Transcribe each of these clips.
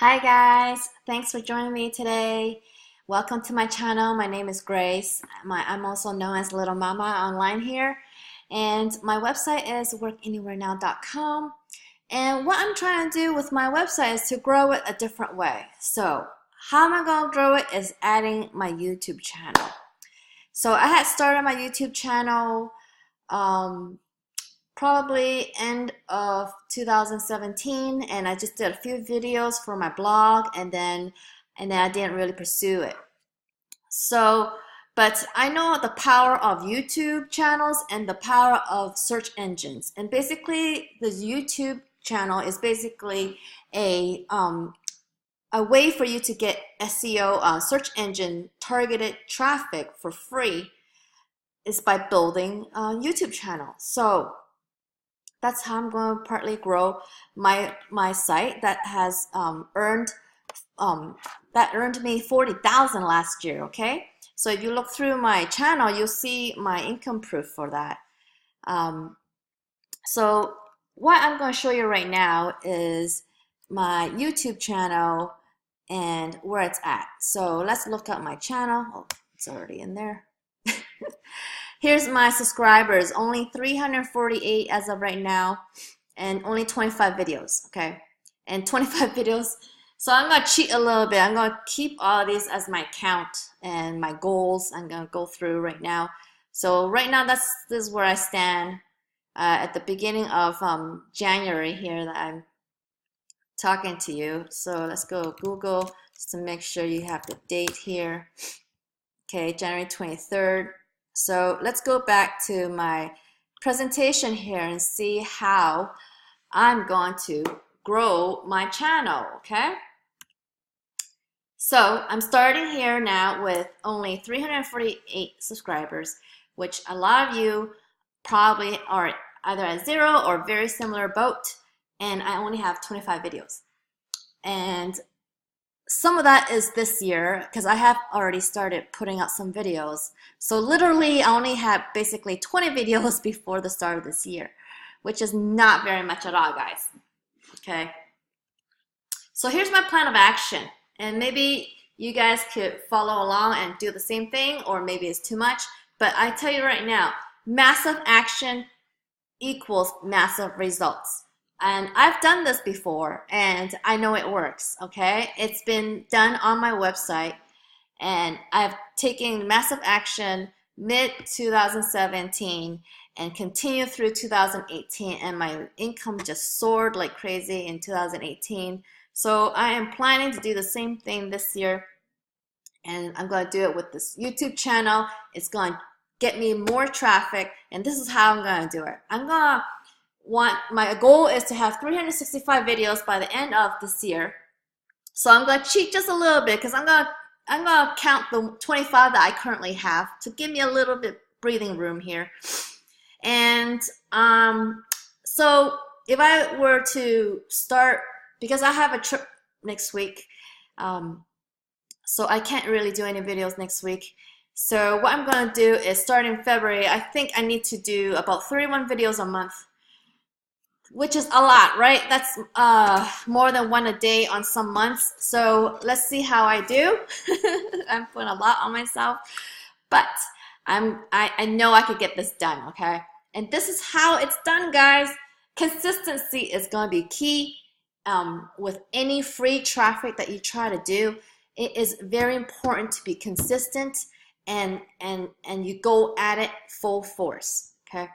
Hi guys, thanks for joining me today. Welcome to my channel. My name is Grace. I'm also known as Little Mama online here. And my website is workanywherenow.com. And what I'm trying to do with my website is to grow it a different way. So how am I going to grow it is adding my YouTube channel. So I had started my YouTube channel probably end of 2017, and I just did a few videos for my blog, and then I didn't really pursue it. So but I know the power of YouTube channels and the power of search engines, and basically the YouTube channel is basically a way for you to get SEO, search engine targeted traffic for free, is by building a YouTube channel. So that's how I'm going to partly grow my site that has earned me 40,000 last year. Okay, so if you look through my channel, you'll see my income proof for that. So what I'm going to show you right now is my YouTube channel and where it's at. So let's look at my channel. Oh, it's already in there. Here's my subscribers, only 348 as of right now, and only 25 videos, okay? And 25 videos. So I'm gonna cheat a little bit. I'm gonna keep all of these as my count and my goals. I'm gonna go through right now. So right now, this is where I stand at the beginning of January here that I'm talking to you. So let's go Google just to make sure you have the date here. Okay, January 23rd. So let's go back to my presentation here and see how I'm going to grow my channel, okay? So I'm starting here now with only 348 subscribers, which a lot of you probably are either at zero or very similar boat, and I only have 25 videos. And some of that is this year because I have already started putting out some videos. So literally I only had basically 20 videos before the start of this year, which is not very much at all, guys. Okay. So here's my plan of action, and maybe you guys could follow along and do the same thing, or maybe it's too much, but I tell you right now, massive action equals massive results. And I've done this before, and I know it works, okay? It's been done on my website, and I've taken massive action mid-2017 and continued through 2018, and my income just soared like crazy in 2018. So I am planning to do the same thing this year, and I'm going to do it with this YouTube channel. It's going to get me more traffic, and this is how I'm going to do it. My goal is to have 365 videos by the end of this year. So I'm going to cheat just a little bit because I'm going to count the 25 that I currently have to give me a little bit breathing room here. And so if I were to start, because I have a trip next week, so I can't really do any videos next week. So what I'm going to do is, starting February, I think I need to do about 31 videos a month, which is a lot, right? That's more than one a day on some months. So let's see how I do. I'm putting a lot on myself, but I know I could get this done, okay? And this is how it's done, guys. Consistency is going to be key with any free traffic that you try to do. It is very important to be consistent and you go at it full force, okay?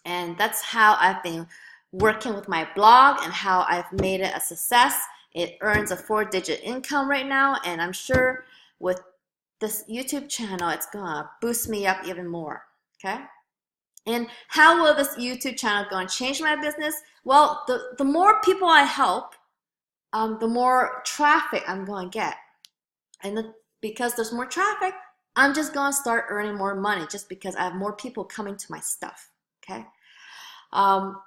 And that's how I've been working with my blog and how I've made it a success. It earns a 4-digit income right now, and I'm sure with this YouTube channel, it's gonna boost me up even more, okay? And how will this YouTube channel gonna change my business? Well, the more people I help, the more traffic I'm gonna get. And because there's more traffic, I'm just gonna start earning more money just because I have more people coming to my stuff, okay? How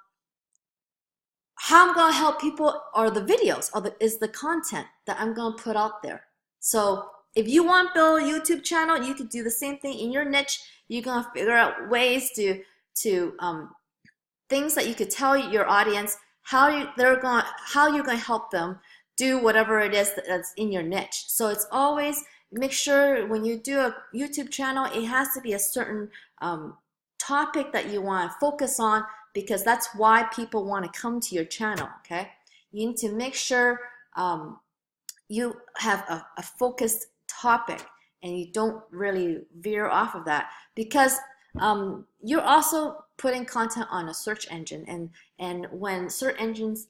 I'm going to help people are the videos, is the content that I'm going to put out there. So if you want to build a YouTube channel, you could do the same thing in your niche. You're going to figure out ways to things that you could tell your audience how you're going to help them do whatever it is that's in your niche. So it's always make sure when you do a YouTube channel, it has to be a certain topic that you want to focus on, because that's why people want to come to your channel. Okay, you need to make sure you have a focused topic and you don't really veer off of that, because you're also putting content on a search engine, and when search engines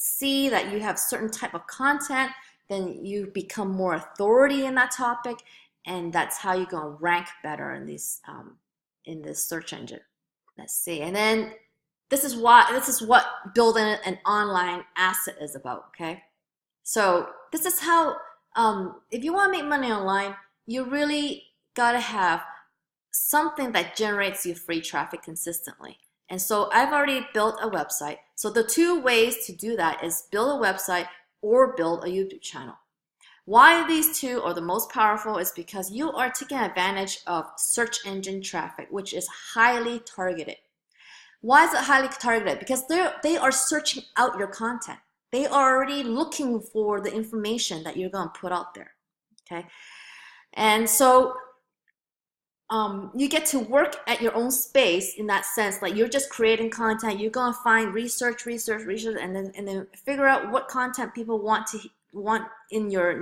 see that you have certain type of content, then you become more authority in that topic, and that's how you're going to rank better in these in this search engine. Let's see, and then this is what building an online asset is about. Okay, so this is how if you want to make money online, you really got to have something that generates you free traffic consistently. And so I've already built a website. So the two ways to do that is build a website or build a YouTube channel. Why these two are the most powerful is because you are taking advantage of search engine traffic, which is highly targeted. Why is it highly targeted? Because they are searching out your content. They are already looking for the information that you're going to put out there. Okay, and so you get to work at your own space in that sense. Like, you're just creating content. You're gonna find research, and then figure out what content people want in your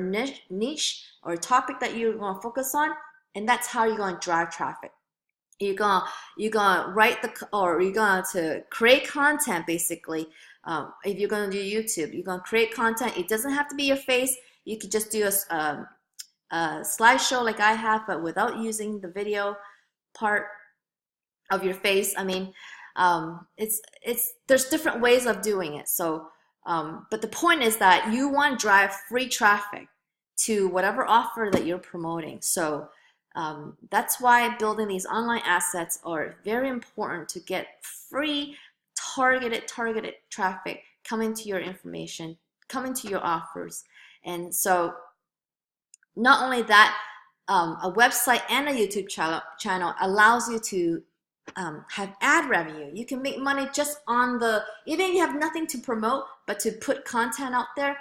niche or topic that you're gonna focus on, and that's how you're gonna drive traffic. You're gonna write you're going to create content basically. If you're gonna do YouTube, you're gonna create content. It doesn't have to be your face. You could just do a slideshow like I have, but without using the video part of your face. I mean, there's different ways of doing it. So, but the point is that you want to drive free traffic to whatever offer that you're promoting. So that's why building these online assets are very important, to get free targeted traffic coming to your information, coming to your offers. And so not only that, a website and a YouTube channel allows you to have ad revenue. You can make money just on even if you have nothing to promote, but to put content out there,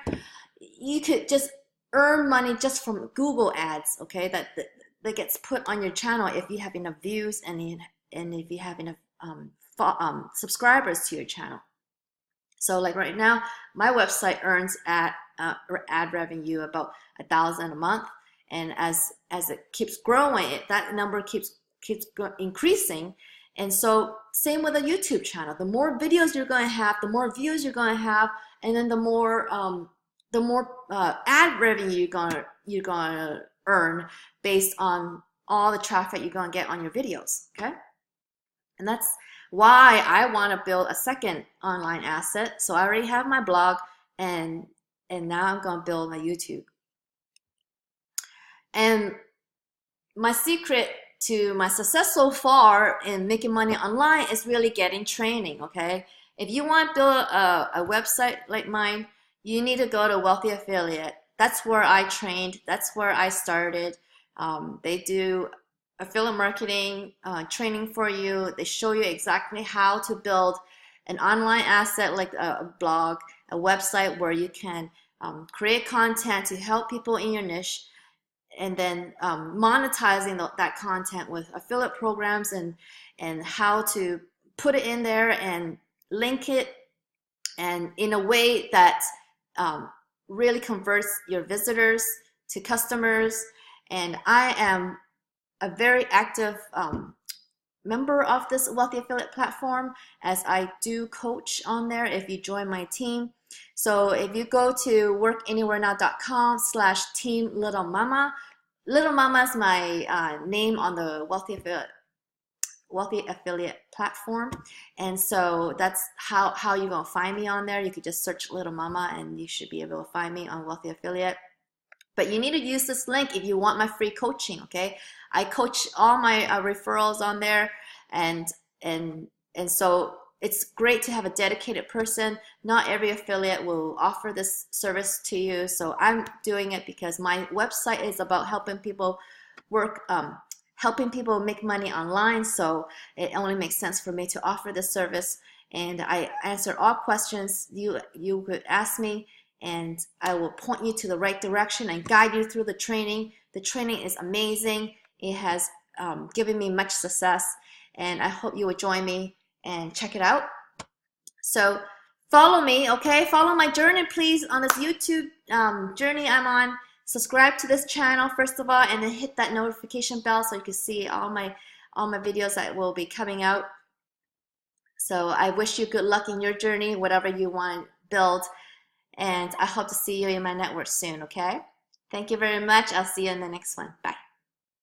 you could just earn money just from Google ads, okay, that gets put on your channel if you have enough views and if you have enough subscribers to your channel. So like right now, my website earns ad revenue about $1,000 a month, and as it keeps growing, that number keeps increasing. And so same with a YouTube channel. The more videos you're going to have, the more views you're going to have, and then the more ad revenue you're gonna earn based on all the traffic you're going to get on your videos. Okay, and that's why I want to build a second online asset. So I already have my blog, and now I'm going to build my YouTube. And my secret to my success so far in making money online is really getting training. Okay, if you want to build a website like mine, you need to go to Wealthy Affiliate. That's where I trained. That's where I started. They do affiliate marketing training for you. They show you exactly how to build an online asset like a blog, a website where you can create content to help people in your niche, and then monetizing that content with affiliate programs, and how to put it in there and link it, and in a way that really converts your visitors to customers. And I am a very active member of this Wealthy Affiliate platform, as I do coach on there if you join my team. So if you go to workanywherenow.com/team Little Mama, Little Mama is my name on the Wealthy Affiliate platform, and so that's how you're gonna find me on there. You could just search Little Mama and you should be able to find me on Wealthy Affiliate. But you need to use this link if you want my free coaching. Okay, I coach all my referrals on there, and so it's great to have a dedicated person. Not every affiliate will offer this service to you, so I'm doing it because my website is about helping people helping people make money online. So it only makes sense for me to offer this service, and I answer all questions you could ask me, and I will point you to the right direction and guide you through the training. The training is amazing. It has given me much success, and I hope you will join me and check it out. So follow me, okay? Follow my journey, please, on this YouTube journey I'm on. Subscribe to this channel, first of all, and then hit that notification bell so you can see all my videos that will be coming out. So I wish you good luck in your journey, whatever you want to build, and I hope to see you in my network soon, okay? Thank you very much. I'll see you in the next one. Bye.